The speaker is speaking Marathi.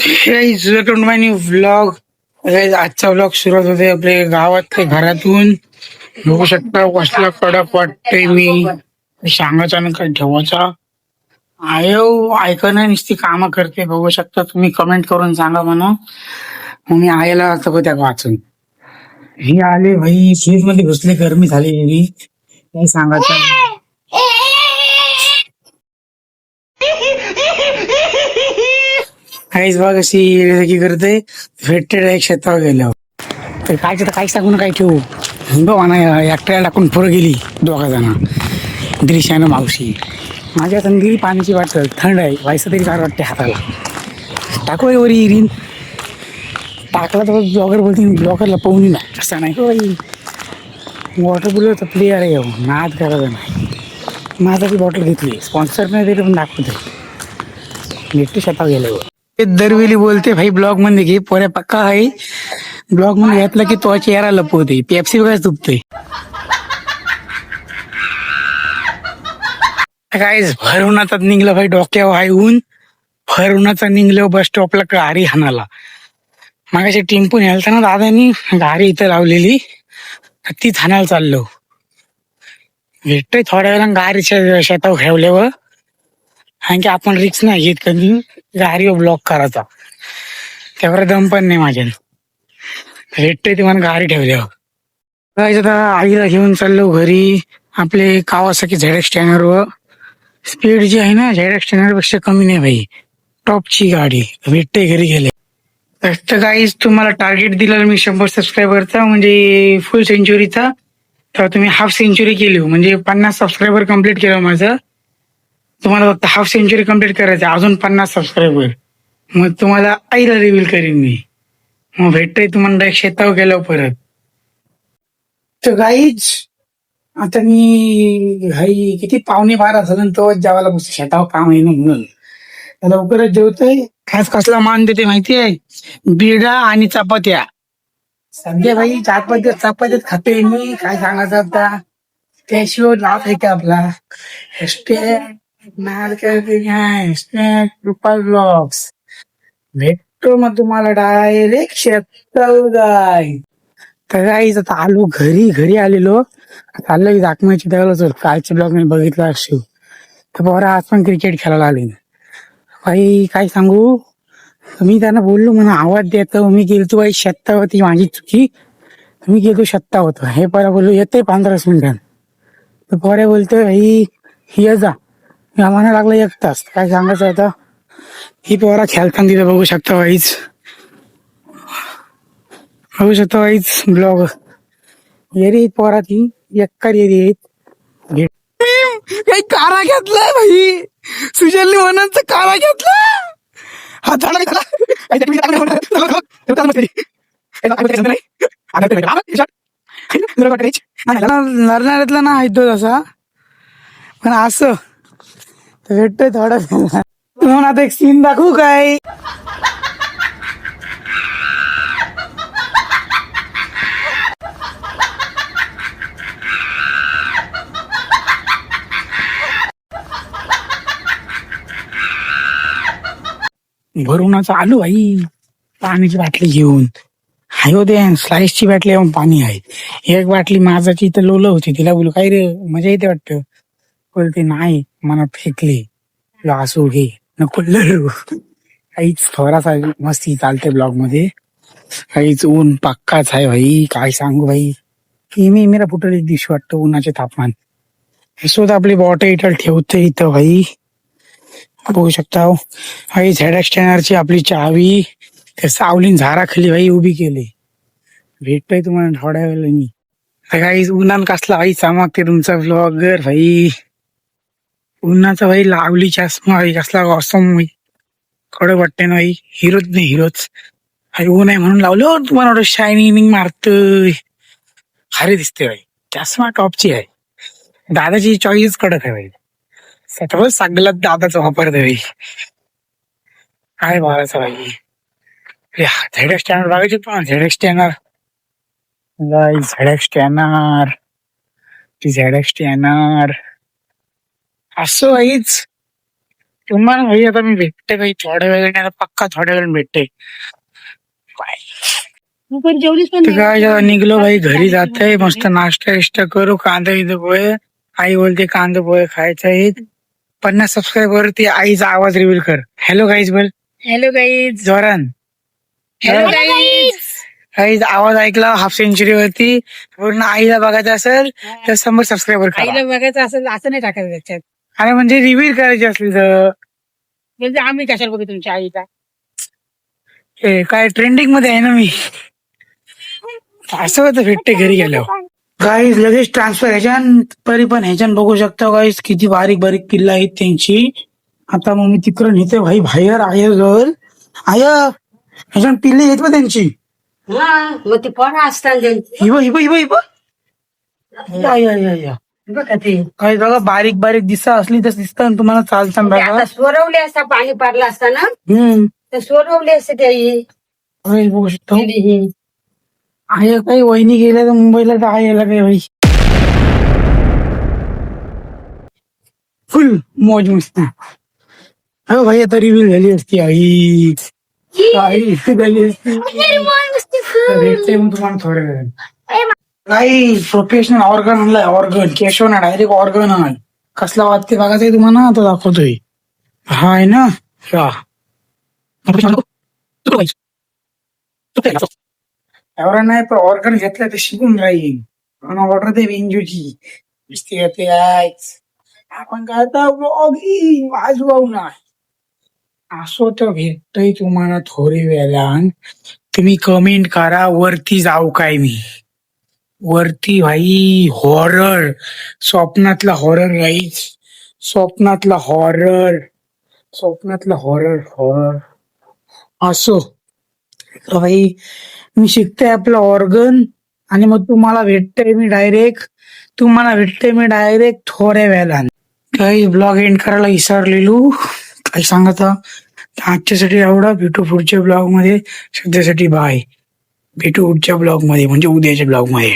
Welcome to my new vlog. आजचा व्लॉग सुरुवात होते आपल्या गावात ते घरातून. बघू शकता कसला कडक वाटतंय मी सांगायचा ना काय ठेवायचा. आयो ऐकणं नुसती कामं करते. बघू शकता तुम्ही, कमेंट करून सांगा म्हणा. मग मी आयला सगळं त्या वाचून ही आले भाई फ्रीज मध्ये घुसले, गरमी झाली काही सांगायचं. काहीच बघ अशी की करते भेटते एक शेतावर गेल्यावर तर काय तर काही सांगून काय ठेवू. बघ म्हणा एकट्याला टाकून पुढे गेली दोघा जण, द्रिशानं मावशी. माझ्या संगी पाण्याची वाटत थंड आहे व्हायचं तरी काय वाटते हाताला. टाकू वर इरीन टाकला तर ब्लॉगर बोलते ब्लॉगरला पाहून नाही असं नाही का बाई. वॉटर कूलरचा प्लेअर आहे नाद करायचा नाही. माझा ती बॉटल घेतली स्पॉन्सर नाही तरी पण दाखवते भेटते शेतावर गेल्यावर. ते दरवेळी बोलते भाई ब्लॉग मध्ये घे पोऱ्या पक्का आहे. ब्लॉग मध्ये घेतला की तो चेहरा लपवते पेप्सी वगैरे तुपते. काय भर उन्हाचा निघलं भाई डोक्यावर आहे ऊन. भर उन्हाचा निघलं बस स्टॉपला गाडी हाणाला. मागाशी टेम्पो न्यालता ना दादानी गाडी इथं लावलेली तीच हाणायला चाललो. भेटतोय थोड्या वेळा गाडीच्या शेतावर ठेवल्यावर कारण की आपण रिक्स नाही घेत कधी गाडीवर ब्लॉक करायचा. त्यावर दम पण नाही माझ्या. भेटतोय ते मला गाडी ठेवल्यावर. आता आईला घेऊन चाललो घरी. आपले कावासाकी झेडएक्स स्टँडर व स्पीड जी आहे ना झेडएक्स स्टँडर पेक्षा कमी नाही भाई. टॉपची गाडी भेटते घरी गेले. तर गाईज तुम्हाला टार्गेट दिलेलं मी 100 सबस्क्रायबरचा म्हणजे फुल सेंचुरीचा. तर तुम्ही हाफ सेंचुरी केली म्हणजे 50 सबस्क्रायबर कम्प्लीट केलं माझं. तुम्हाला फक्त हाफ सेंचुरी कम्प्लीट करायचं अजून 50 सबस्क्रायबर. मग तुम्हाला आईला रिव्हील करीन मी. मग भेटतोय तुम्हाला डायरेक्ट शेतावर गेल्यावर परत. तर गाईज आता मी घाई किती 11:15 झालं तो जेवायला बसतो शेतावर काम आहे ना म्हणून. लवकरच जेवतोय. खास कसला मान देते माहिती आहे, बिडा आणि चपात्या. सध्या भाई चपात्यात खाते मी. काय सांगायचं आता त्याशिवाय लाभ आहे का आपला. रुपये ब्लॉग्स भेटतो मग तुम्हाला डायरेक्ट शेतावर जाय. तर काहीच आता आलो घरी आलेलो. चाललो की दाखवायची त्यावेळेला कालच्या ब्लॉग मी बघितला असतो. तर बरं आज पण क्रिकेट खेळायला आले भाई. काय सांगू मी त्यांना बोललो म्हणून आवाज देतो. मी गेलतो बाई शेतावरती माझी चुकी. मी गेलो शेतावरतो हे पोरा बोललो येते 15 मिनिटात. तर पोऱ्या बोलतोय भाई ये जा. मी आम्हाला लागला 1 तास. काय सांगायचं आता ही पोरा खेळताना तिथं बघू शकता वाईच. बघू शकता वाईच ब्लॉग येरी पोरा ती एकर येरी आहेत. काही कारा घेतलाय भाई. सुजलने म्हणून कारा घेतला. हा झाला नरणाऱ्यातला ना आहे तो तसा पण असं भेटतोय थोडा. म्हणून आता एक सीन दाखवू काय. भरूनच आलो भाई पाण्याची बाटली घेऊन. हायो दे स्लाइसची बाटली पाणी आहे. एक बाटली माझाची इथं लोलं होती. तिला बोलू काय रे मजा येते वाटतं. बोलते नाही मला फेकली. असू घे नको लढू. काहीच थोडासा मस्ती चालते ब्लॉग मध्ये. काहीच ऊन पक्काच आहे भाई. काय सांगू भाई मेरा फुटल एक दिवशी वाटतं उन्हाचे तापमान. सुद्धा आपली बॉटल ठेवते इथं भाई. बघू शकता भाई झेडएक्स स्टँडरची आपली चावी त्या सावलीन झाडाखाली भाई उभी केली. भेटतोय तुम्हाला थोड्या वेळाने. काही उन्हान कसला भाई चमकते तुमचा ब्लॉगर भाई. उन्हाचा भाई लावली चष्मा भाई कसला ऑसम भाई. कडक वाटते ना भाई. हिरोच नाही हिरोच भाई. ऊन आहे म्हणून लावलं तुम्हाला शायनिंग मारतोय. भारी दिसते भाई. चष्मा टॉपची आहे. दादाची चॉईस कडक आहे भाई. सगळं सगळ्यात दादाचा वापरते भाई. काय बोलायचं भाई. झेडएक्स स्टँडर बघायचे पण झेडएक्स स्टँडर झेडएक्स स्टँडर ती झेडएक्स स्टँडर असं वाईच तुम्हाला भाई आता मी भेटते काही थोड्या वेळाने, आता पक्का थोड्या वेळ भेटते. तू पण जेवलीस पण तर नाही. काय जेव्हा निघलो भाई घरी जाते मस्त नाश्ता इष्टा करू, कांदा इथं पोहे. आई बोलते कांदा पोहे खायचा आहे. 50 सबस्क्राईबर वरती आईचा आवाज रिव्हील कर. हॅलो गाईज बोल. Hello guys. जोरान. Hello guys. गाईज आवाज ऐकला हाफ सेंचुरी वरती. पूर्ण आईला बघायचं असेल तर 100 सबस्क्राईबर करा. आईला बघायचं असेल असं नाही टाकायचं त्याच्यात. अरे म्हणजे रिव्हील करायची असली तर म्हणजे आम्ही कशाला बघू तुमच्या आईला. काय ट्रेंडिंग मध्ये आहे ना मी. असं होतं भेटते घरी गेल्यावर. गाईज लगेच ट्रान्सफर ह्याच्यान तरी पण ह्याच्यान बघू शकता गाईज किती बारीक बारीक पिल्ला आहेत त्यांची. आता मग मी तिकडं नेते भाई बाहेर आय जवळ. आय ह्याच्यान पिल्ले आहेत बा त्यांची. मग ती पोरं असतात हिब हिब हिब हिब. काही बघा बारीक बारीक दिसा असली तर दिसतं तुम्हाला चालतं बघा. सोरवले असता पाणी पारलं असताना तर सोरवले असते त्याही. बघू शकतो आहे काही वहिनी गेल्या तर मुंबईला तर आहे याला काही भाई फुल मौज मस्ती. हो भाई आता रिव्हील झाली असती आई झाली असती. भेटते मग तुम्हाला थोड्या वेळ. काही प्रोफेशनल ऑर्गन आणलाय ऑर्गन केशव ना डायरेक्ट ऑर्गन आण. कसला वाटते बघायचंय तुम्हाला आता दाखवतोय. हा आहे ना एवढा नाही पण ऑर्गन घेतलं तर शिकून राहील ऑर्डर दे विंजूची आपण काय ब्लॉगिंग वाजवाऊ ना. असो तर भेटतय तुम्हाला थोडी वेळान. तुम्ही कमेंट करा वरती जाऊ काय मी वरती भाई हॉरर स्वप्नातला हॉरर राहीच. स्वप्नातला हॉरर स्वप्नातला हॉरर हॉरर असो भाई. मी शिकते आपलं ऑर्गन आणि मग तुम्हाला भेटते मी डायरेक्ट थोड्या वेळान. काही ब्लॉग एंड करायला विसरलेलो काही सांगत आजच्यासाठी एवढा. भेटू पुढच्या ब्लॉग मध्ये. सध्यासाठी बाय. भेटू पुढच्या ब्लॉग मध्ये म्हणजे उद्याच्या ब्लॉग मध्ये.